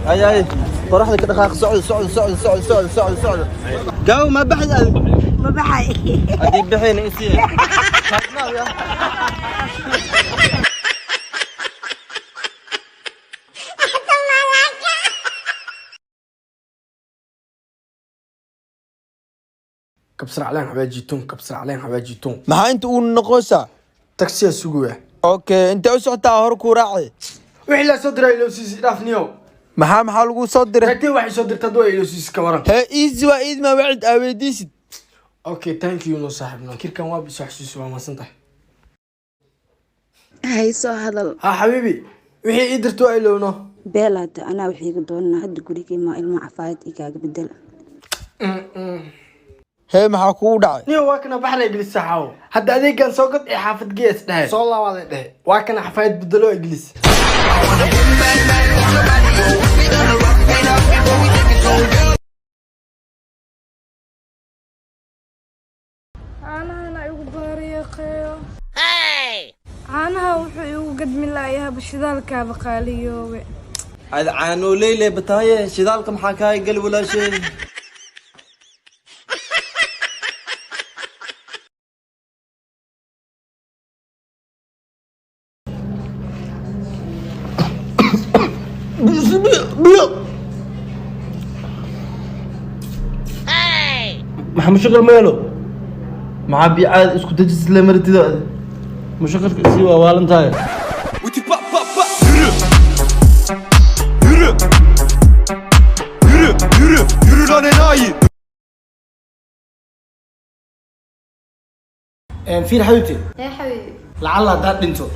هاي بروح لك دقائق سعود جو ما بحد ما بحي أجيب بحين إنسي كبسر علينا حباجيتون كبسر علينا حباجيتون ما أنت ونقوسة تاكسي السوق أوكي أنت أسعت هركو راعي وحلا صدر إلو سيس دافنيو maxaa lagu soo diray laakiin waxay soo dirtay doo ilo siis ka waran ha easy waa eid ma wacid aweydiisid okay thank you no saaxibna kirkan waa bisoo xasuus waa maasantahay هاي سو هذا ha xabiibi wixii ii dirto ilowno بيلات أنا وحيد دون هاد قولي ما إلما عفايت إيجاج بدل hee maxaa kugu dhacay niyo waa kana baxla iglis saxaw hadda adeegan soo gad ee xaafad gees dhahay soo laawaday dhahay waa kana xafaayad bedelo iglis caanaha wuxuu igu gadmi laayahay bashidaalka baqaaliyoobe ad caano leyle bataaye shidaalka maxaa kaa gal walaashay محمد شكر ماله مع بيعاد اسكو تجلس لمرتي ذا مشكر سوى والنتاي وتي با با با يرو لاني ناي في حبيبتي يا حبيبي لعل دار دينتو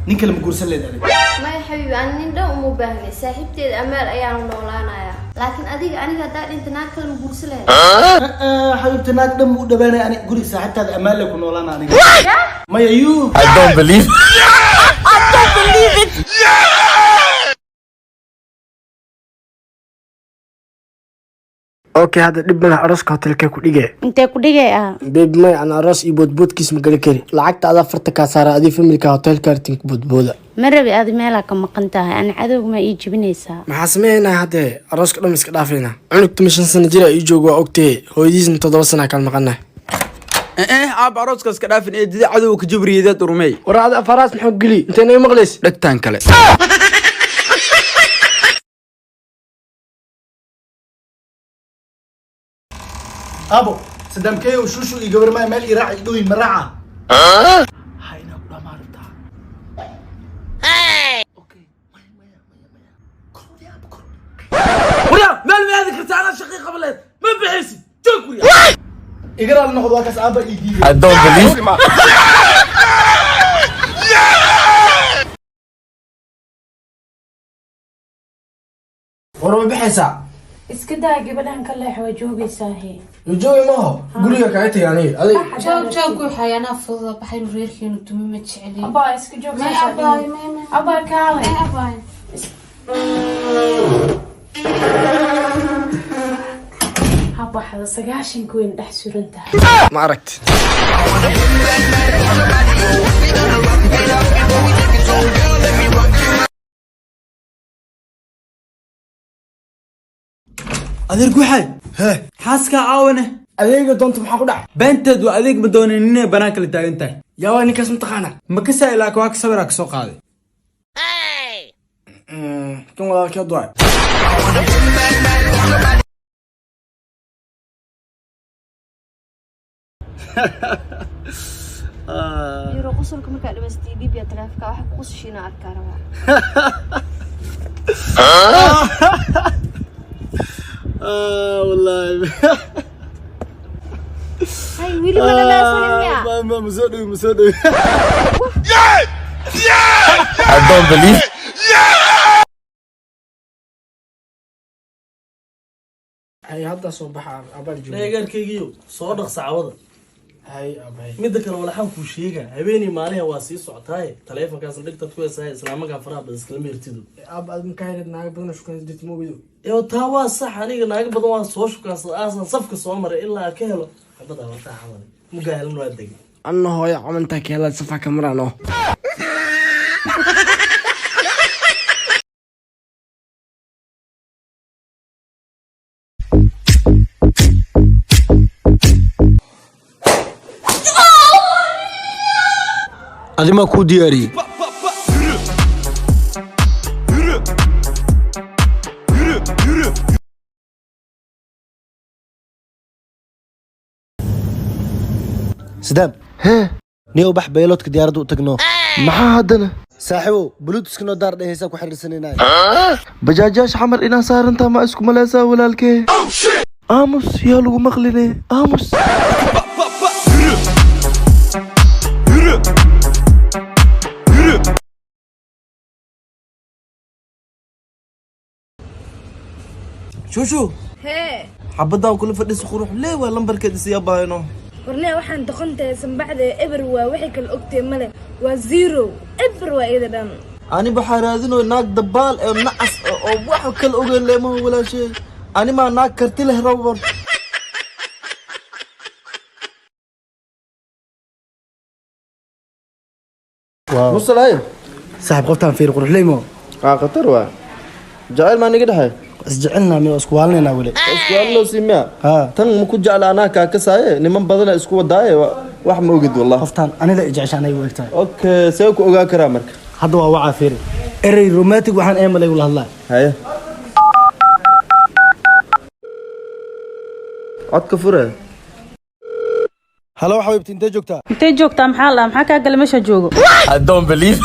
ninka lama guursan leedahay ما يا حبيبي أنا نندم ومو باهني صاحبتي أمال أيام نولانا يا لكن أديك أنا قاعد أنت ناكل مبورسلة حبيبتي naag dhan u dhawaanay ani guriga saaxiibtaada amaan la ku noolaana aniga ma you I don't believe okay hada dib mana arooska hotelka ku dhigay أنت كودية بيب ما أنا راس يبود كيس مقالي كري لعقت على فرتك صار أدي في ملك هوتيل كارتينك بود مرة بأدي مالك مقنتها أنا عدو ما يجي بنيسا ما حسمينا هذا راس كلام مسك دافينا عنك تمشي سنة جرا يجوا وقتي هو يديز نتضرب سنة كان مقنع aab arooskaas ka dhaafin ee dida cadowga jibriyeed urmay ورا هذا فراس محق لي أنت نايم مغلس dhagtaan kale أبو سدام كي وشوشو يقبر ما مال يراعي دوي مراعة هاي نقول ما عرفتها أوكي ويا مال ما ذكرت انا شقيقه بلد ما بحسي جوك ويا يقرأ لنا خذوا كاس أبا يجي I don't believe ورا بحسا إسكدا قبلها كله حواجوبي ساهي الجو ما هو قولي يا كايتي يعني جوك وحي أنا أفضل بحيل ريركي نتومي متشعلي أبا إسكجوك ما أباي أبا كالي أباي أبا هذا سقاشن كوين دحسور انت ما عرفت adeer guxay xaaska caawana adeega doonta maxaa ku dhacay beenteed waa adeeg ma doonin inay banaanka la taagan tahay yaa waa ninkaas mataqaana ma ka saa ilaa waa ka sawir ka soo qaaday kan walaalkii duway يرو قصركم كده بس تي بي ترافيك واحد قص شينا أكاروا والله هاي ويلي ولا لا سلميا ما مسودي I don't believe هاي هذا صباح أبل جو deegaankaygii soo dhaqsa cawada هاي أبي midda kale walaxan ku sheega habeenii maaliha waa sii socotaaye taleefankaas dhigta ku heesahay islaamaga faraha badan iskala meertidu أب مكايرد ناقد بدنا شو كان ديت مو بدو iyo taa waa sax aniga naaga badan waa soo shukaansaday aasan safka soo maray ilaa ka helo xabada wata xawan mugaahilna waa degay أنا هو يا عمنتك يلا صفا كاميرا نو adi ma ku diyaariyey Bak bak bak. Yürü. Yürü. Yürü. Yürü. سدام hee نيو بح بيلوتك ديارده تقنو maxaa haddana saaxiibow bluetooth noo daar dhehaysa ku xiriirsanayna bajaajyaasha xamar inaa saarantaa ma isku maleysaa walaalkee aamus yaa lagu maqline aamus Bak bak bak. Yürü. Yürü. Yürü. shushu hee xabadaan kula fadhiisa qurux lee waa lambarkeed isiyaa baayno warnee waxaan doqontahay sanbaxda eber waa waxay kala ogtay male waa zero eber waa iyada dhan ani waxaa raadinoo naag dabaal ee nacas oo wax kala ogeyn leemaha walaashee ani maa naag karti leh rabar musalaayo saaxiib qoftaan fiir quruxleymo khatar waa jacayl maa niga dhexay isjecelnaa miyo isku waalinaynaa weli isku hadloo siimiya haa tan ma ku jecla anaa kaa kasaaye niman badana isku wadaaye wax ma ogid wallah qoftaan anila ijecesha anay u egtahay okay see ku ogaa karaa marka hadda waa wacaa fiiri erey romantic waxaan eemalay ula hadlaa haye codka fure halo xabiibti intee joogtaa intee joogtaa maxaa la maxaa kaa gala meesha joogo I don't believe